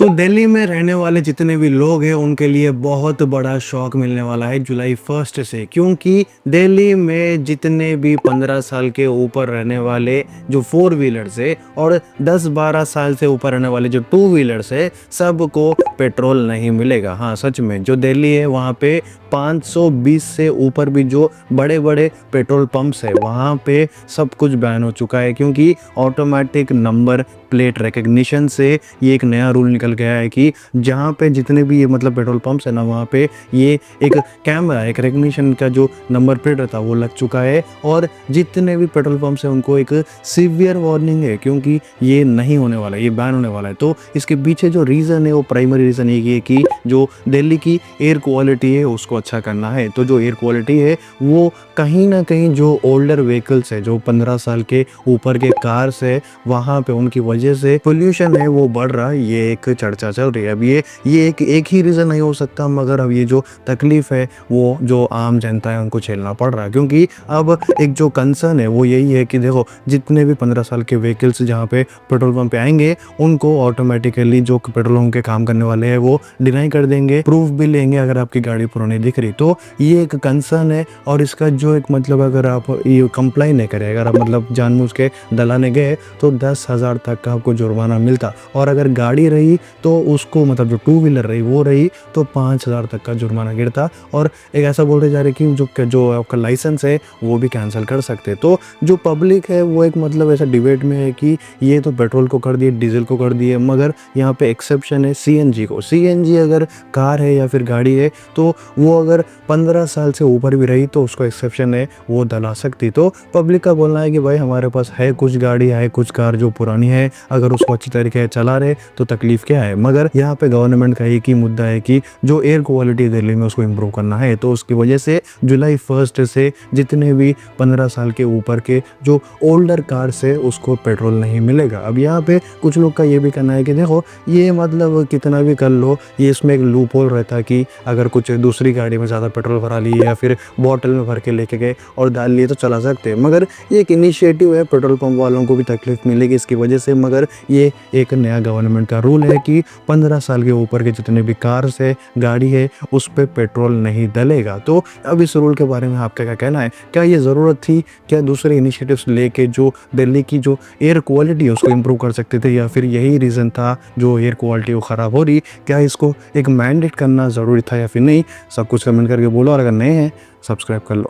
दिल्ली में रहने वाले जितने भी लोग हैं उनके लिए बहुत बड़ा शौक मिलने वाला है जुलाई 1 से, क्योंकि दिल्ली में जितने भी 15 साल के ऊपर रहने वाले जो फोर व्हीलर्स है और 10-12 साल से ऊपर रहने वाले जो टू व्हीलर्स है सबको पेट्रोल नहीं मिलेगा। हाँ, सच में जो दिल्ली है वहाँ पे 520 से ऊपर भी जो बड़े बड़े पेट्रोल पंप्स है वहाँ पे सब कुछ बैन हो चुका है, क्योंकि ऑटोमेटिक नंबर प्लेट रिकग्निशन से ये एक नया रूल निकल गया है कि जहाँ पे जितने भी ये मतलब पेट्रोल पंप्स है ना वहाँ पे ये एक कैमरा, एक रिकग्निशन का जो नंबर प्लेट रहता है वो लग चुका है। और जितने भी पेट्रोल पंप्स है उनको एक सीवियर वार्निंग है, क्योंकि ये नहीं होने वाला है, ये बैन होने वाला है। तो इसके पीछे जो रीज़न है वो प्राइमरी रीज़न ये है कि जो दिल्ली की एयर क्वालिटी है उसको अच्छा करना है। तो जो एयर क्वालिटी है वो कहीं ना कहीं जो ओल्डर व्हीकल्स है, जो 15 साल के ऊपर के कार्स है, वहाँ पे उनकी वजह से पोल्यूशन है वो बढ़ रहा है। ये एक चर्चा चल रही है। अब ये एक ही रीज़न नहीं हो सकता, मगर अब ये जो तकलीफ़ है वो जो आम जनता है उनको झेलना पड़ रहा है। क्योंकि अब एक जो कंसर्न है वो यही है कि देखो जितने भी 15 साल के व्हीकल्स जहाँ पे पेट्रोल पंप पे आएंगे उनको ऑटोमेटिकली जो पेट्रोल पंप के काम करने वाले हैं वो डिनाई कर देंगे, प्रूफ भी लेंगे अगर आपकी गाड़ी पुरानी दिख रही। तो ये एक कंसर्न है और इसका जो एक मतलब अगर आप ये कंप्लाई नहीं करें, अगर आप मतलब जानबूझ के दलाने गए तो 10,000 तक का आपको जुर्माना मिलता, और अगर गाड़ी रही तो उसको मतलब जो टू व्हीलर रही वो रही तो 5,000 तक का जुर्माना गिरता। और एक ऐसा बोलते जा रहे कि जो आपका लाइसेंस है वो भी कैंसिल कर सकते। तो जो पब्लिक है वो एक मतलब ऐसा डिबेट में है कि ये तो पेट्रोल को कर दिए, डीजल को कर दिए, मगर यहाँ पे एक्सेप्शन है सीएनजी को। सीएनजी अगर कार है या फिर गाड़ी है तो वो अगर 15 साल से ऊपर भी रही तो उसको एक्सेप्शन है वो डला सकती। तो पब्लिक का बोलना है कि भाई हमारे पास है कुछ गाड़ी है, कुछ कार जो पुरानी है, अगर उसको अच्छी तरीके से चला रहे तो तकलीफ क्या है। मगर यहाँ पे गवर्नमेंट का एक ही मुद्दा है कि जो एयर क्वालिटी दिल्ली में उसको इम्प्रूव करना है। तो उसकी वजह से जुलाई 1 से जितने भी 15 साल के ऊपर के जो ओल्डर कार से उसको पेट्रोल नहीं मिलेगा। अब यहाँ पे कुछ लोग का ये भी कहना है कि देखो ये मतलब कितना भी कर लो, ये इसमें एक लूप होल रहता है कि अगर कुछ दूसरी गाड़ी में ज़्यादा पेट्रोल भरा लिए या फिर बॉटल में भर के लेके गए और डाल लिए तो चला सकते हैं। मगर ये एक इनिशिएटिव है, पेट्रोल पंप वालों को भी तकलीफ मिलेगी इसकी वजह से, मगर ये एक नया गवर्नमेंट का रूल है कि 15 साल के ऊपर के जितने भी कार्स है, गाड़ी है, उस पर पेट्रोल नहीं डलेगा। तो अब इस रूल के बारे में आपका क्या कहना है? क्या ये ज़रूरत थी? क्या दूसरे इनिशिएटिव्स लेके जो दिल्ली की जो एयर क्वालिटी है उसको इम्प्रूव कर सकते थे, या फिर यही रीज़न था जो एयर क्वालिटी वो ख़राब हो रही? क्या इसको एक मैंडेट करना ज़रूरी था या फिर नहीं? सब कुछ कमेंट करके बोलो, और अगर नए हैं सब्सक्राइब कर लो।